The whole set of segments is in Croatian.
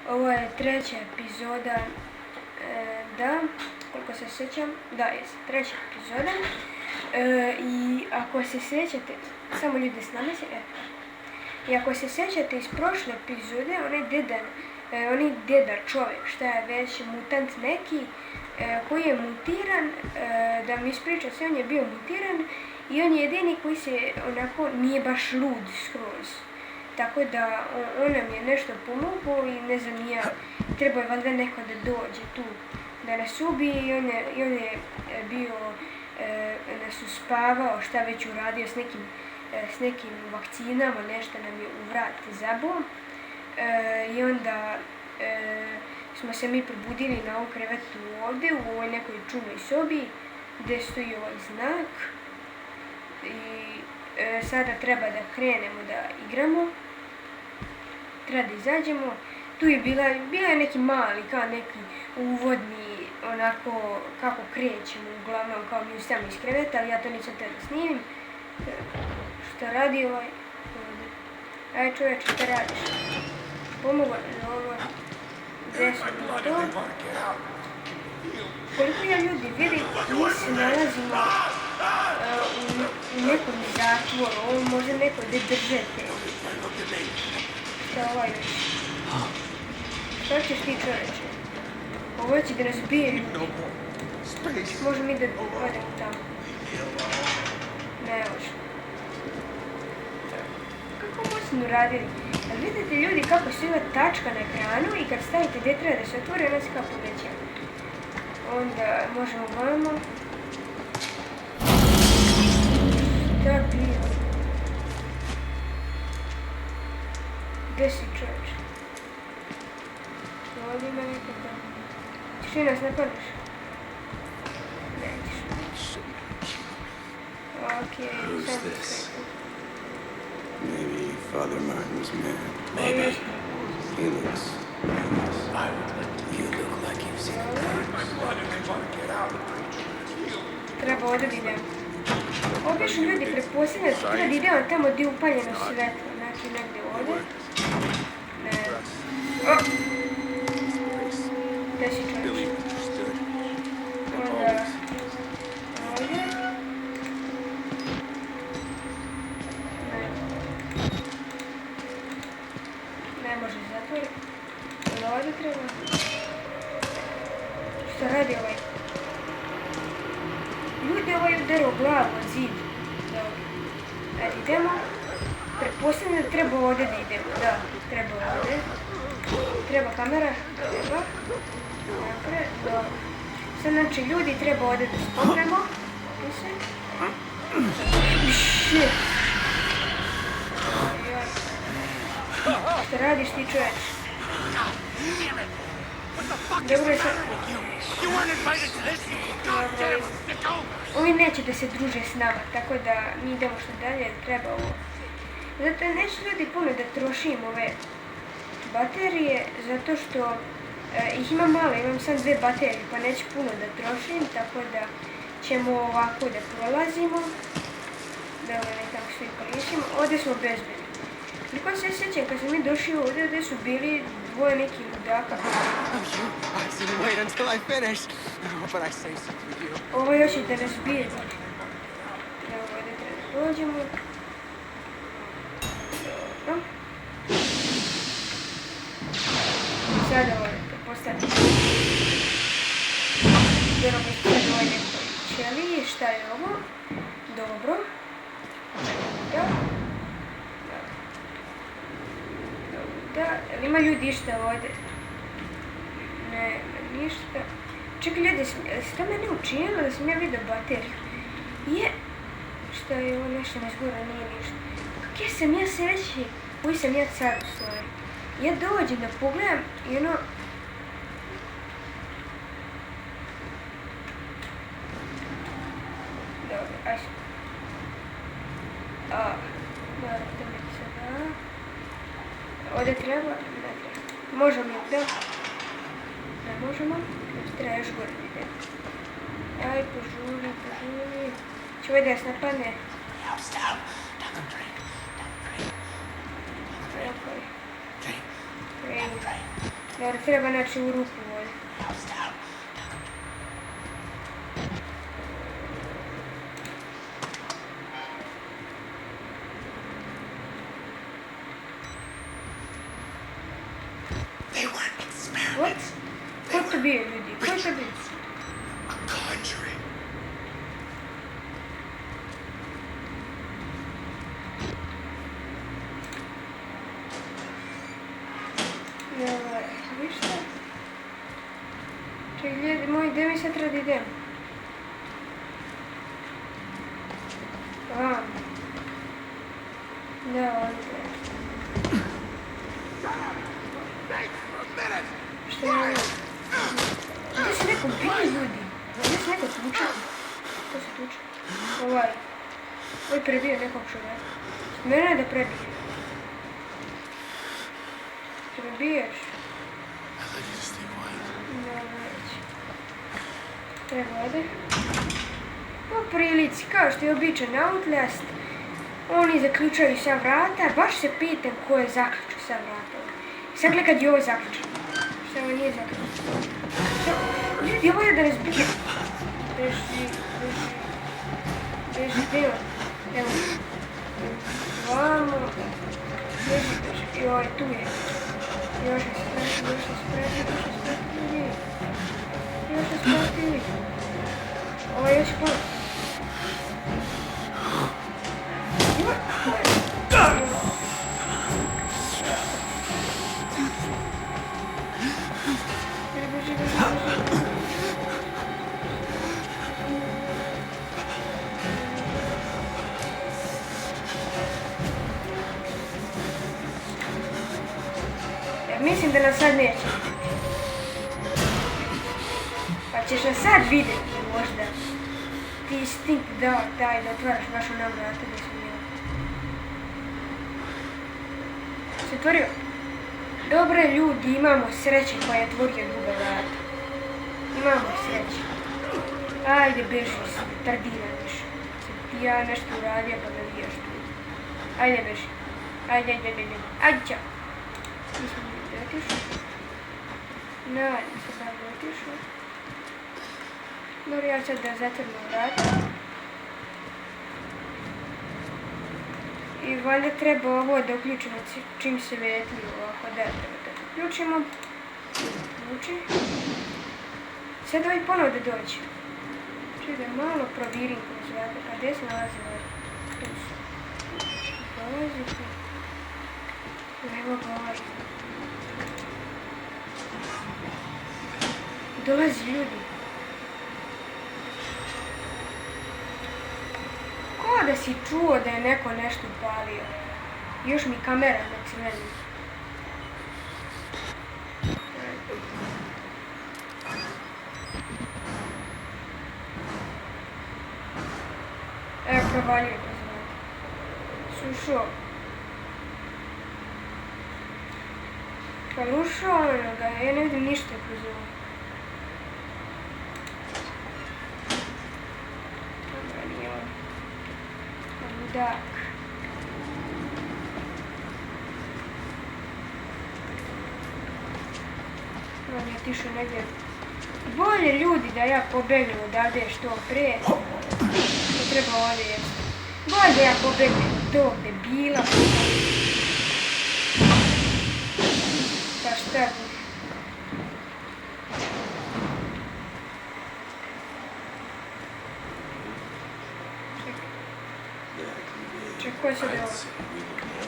Ovo je treća epizoda, da, koliko se sjećam, da, jest, treća epizoda. I ako se sjećate, samo ljudi s nama se, i ako se sjećate iz prošle epizode, onaj deda čovjek, šta je već mutant neki, koji je mutiran, da mi ispriča se, on je bio mutiran i on je jedini koji se onako nije baš lud skroz. Tako da on nam je nešto pomogao i ne znam ni ja, trebao je valjda neko da dođe tu da nas ubije i on je bio, nas uspavao, šta već uradio s nekim vakcinama, nešto nam je u vrat zabao. I onda smo se mi probudili na ovom krevetu ovdje, u ovoj nekoj čudnoj sobi gdje stoji ovaj znak. I sada treba da krenemo da igramo, treba da izađemo. Tu je bila neki mali, kao neki uvodni, onako kako krećemo, uglavnom kao mi ustajemo iz kreveta, ali ja to nisam tada snimim. Šta radi ovaj? Aj čovječe, šta radiš? Pomogu na ovo. Gdje su to? Koliko ja ljudi vidim, mi se nalazimo u nekom zatvoru, ovo može neko da držete. Šta ovaj još? Šta ćeš ti čovječe? Ovo će da nas bije ljudi. Može mi da odemo tamo. Ne može. Kako moćno radili? Ali vidite ljudi kako se ima tačka na ekranu i kad stavite gdje treba da se otvori, ona se kao poveća. Onda možemo vamo. Šta bio? Gdje si čovječ? Ovdje ima nekako. Češ li nas napadaš? Nećeš. Okej, sad ćeš. Maybe Father Martin was mad. Maybe. He looks nervous. I would let You look like you've seen a ghost. Treba ovdje da idemo. Obično ljudi pretpostavljaju da treba da idemo tamo gdje je upaljeno svetlo. Znači negdje ovdje. Ne. Gdje si čovječ? Onda ovdje. Ne može zatvoriti. Onda ovdje treba. Šta radi ovaj? Ljudi ovaj udarao glavu od zid. Dobro. Ajde idemo. Pretpostavljam da treba ovdje da idemo. Da, treba ovdje. Treba kamera. Treba. Napred. Dobro. Sad znači ljudi treba ovdje da stopnemo. Shit. Šta radiš ti čovječ? Dobro je sad. Ovi neće da se druže s nama, tako da mi idemo što dalje, treba ovo. Zato neću ljudi puno da trošim ove baterije, zato što ih imam malo, imam sam 2 baterije, pa neću puno da trošim, tako da ćemo ovako da prolazimo. Dobro, ne tako što i koristimo. Ovdje smo bezbedni. Koliko se sjećam kad smo mi došli ovdje gdje su bili dvoje nekih ludaka. Ovo još je da nas bije. Evo ovdje treba da dođemo. Dobro. Sada ovdje to postavimo. Dobro, sad ovaj neko ćeli. Šta je ovo? Dobro. Da. Da, ali ima ljudi išta ovdje? Ne, ništa. Čekaj ljudi, ste mene učinilo da sam ja vidio bateriju? Je, šta je ovo nešto na zgora, nije ništa. Kakve sam ja sreći, koji sam ja car u stvari. Ja dođem da pogledam i ono... Dobro, ajde. Dobro, to mi se da. Ovdje treba? Ne treba. Možemo da? Ne možemo. Treba još gore da idemo. Aj, požuri. Će ovaj da nas napadne? Train. Dobro, treba naći u ruku ovdje. They weren't What? experiments. Ko to bio, ljudi? Ko to bio? A conjuring. Dobro, viš šta? Čekaj, ljudi moji, gdje mi sad treba da idem? Vam. Da, ovdje. Šta je ovo? Gdje se neko bije, ljudi? Gdje se neko tuče? Ko se tuče? Ovaj prebije nekog čovjeka. Mene da prebije. Prebiješ? I let you stay quiet. Dobro, već. Treba ovdje. Po prilici, kao što je običan Outlast, oni zaključaju sva vrata, baš se pitam ko je zaključio sva vrata. Sad gledaj kad je ovo zaključeno. Šta ovo nije zaključeno? Ljudi, ovo je da nas bije. Beži, gdje on? Evo. Vamo. Beži. Joj, tu je. Još je sprati. Ovo je još puno. Mislim da nas sad neće. Pa ćeš nas sad vidjeti možda. Ti stink dao taj da otvaraš baš u nam vrata gdje smo bili. Se otvorio? Dobre ljudi, imamo sreće koja je otvorio druga vrata. Imamo sreće. Ajde beži, tardiraš. Ti ja nešto uradio pa me vijaš tu. Ajde beži. Ajde. Ajde ćao. Nisam da otišao. Nadam se da je otišao. Dobro, ja sad da zatvrnem vrata. I valjda treba ovo da uključimo čim se vetli ovako. Da, treba da uključimo. Uključi. Sad ovaj ponovo da dođe. Čekaj da malo provirim kroz vrata. Pa gdje se nalazi vrata? Tu su. Dolazite. Evo ga ovaj. Dolazi ljudi. Ko da si čuo da je neko nešto upalio? Još mi kamera na crvenu. Evo provaljuje kroz vrata. Sušao. Pa ušao ono ga, ja ne vidim ništa kroz ovo. Dobro, nije on. Ludak. On je otišao negdje. Bolje ljudi da ja pobegnem odavde što pre. To treba ovdje jesti. Bolje da ja pobegnem od tog debila. Pa šta bi? Čekaj, ko se I'd dobro? say we look more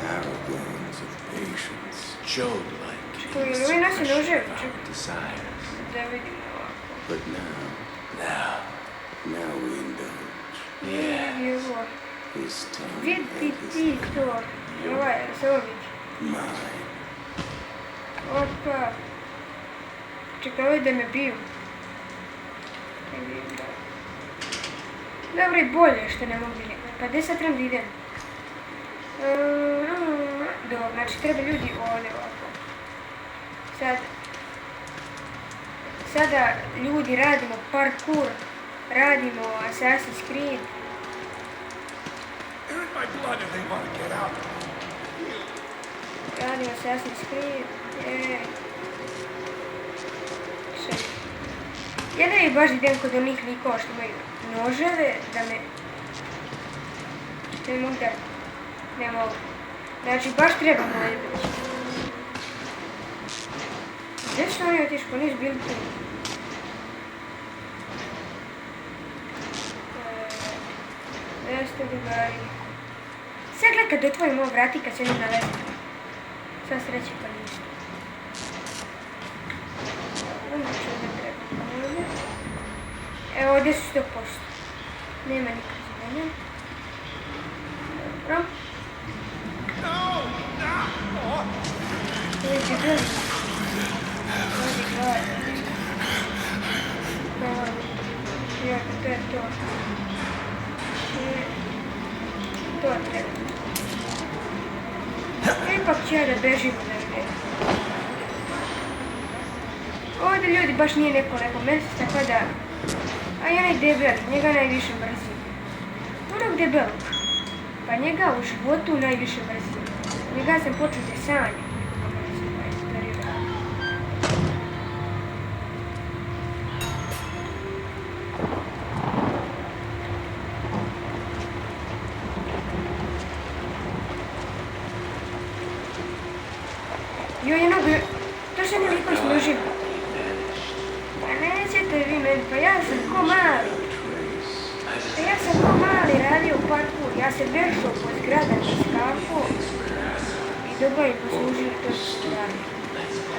Paragons of patience, childlike Čekaj, ili ovi nosi noževi? Čekaj, desires. da vidimo ovako. But now we indulge. Vidi ovo. His tongue Vidi and ti his to. Ovaj, se ovo vidi. mine. Opa. Čekaj, ovo da me biju. Dobro i bolje što ne mogu vidjeti. Pa gdje sad trebam da idem? Dobro, znači treba ljudi ovdje ovako. Sada ljudi radimo parkour, radimo Assassin's Creed. They're in my blood and they want to get out. Radimo Assassin's Creed. Ja ne baš idem kod onih likova što imaju noževe, da me... Ne mogu da... Ne mogu. Znači, baš treba moje biti. Gdje su oni otišli? Pa nisu bili tu. Jeste drugari. Sad gled kad otvorim ovo vrati kad se ne nalezi. Sva sreće pa ništa. Onda ću ovdje treba ovdje. Evo ovdje su 100%. Nema nikog za mene. Dobro. Vidite gledaj. Ovdje gledaj. Jaka, to je to. To treba. Ipak ću ja da bežim od negdje. Ovdje ljudi baš nije neko lepo mjesto, tako da... A i onaj debeli, njega najviše mrzim. Onog debelog. Pa njega u životu najviše mrzim. Njega sam počeo da sanjam. Joj, jednog... To se ne liko služim. Pa nećete vi meni, pa ja sam ko mali. Pa ja sam ko mali radio parkour. Ja sam vešao po zgradama skakao. I dobro mi poslužili to što sam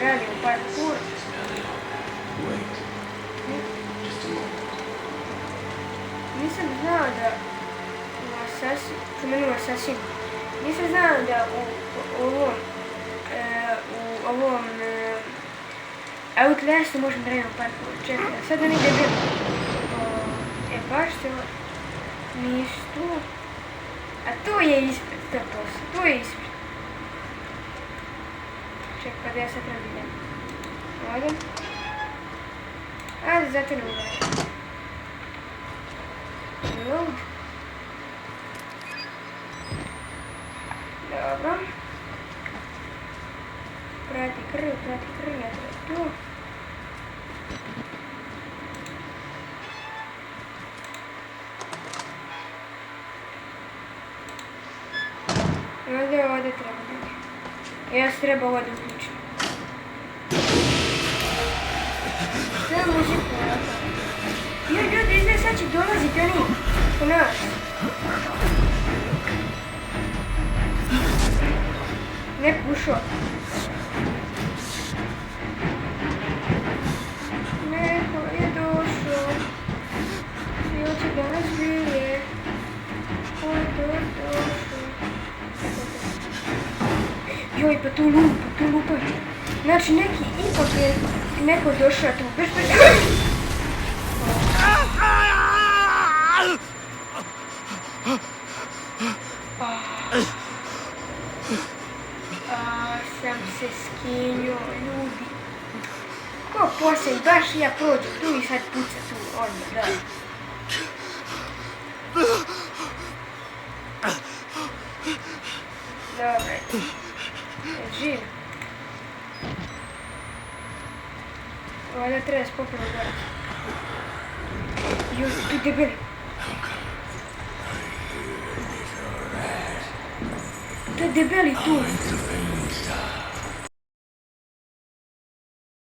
radio parkour. Nisam znao da u Assassin, nisam znao da u ovom Outlastu možem da radim parkour. Čekaj, sad da negdje bilo. Baš se nisu tu. A to je ispred, to je ispred. Čekaj, da ja sad treba idem. Ovdje. Ajde, zato ne uvaram. Load. Dobro. Prati krv, ja treba tu. Ovdje treba biti. Ja se treba ovdje uključiti. Sve muziku ovdje. Joj, ljudi, izgleda sad će dolaziti oni po nas. Neko ušao. Neko je došao. I hoće da nas bije. Ko je došao? Joj, pa tu lupa. Znači, ipak je neko došao tu. Beš. Sam se skinio, ljudi. Ko poslije, baš ja prođem tu i sad puca tu, odmah, da. Dobre. Živ. Ovdje treba spopiti gore. Joj, tu debeli. To je debeli tu.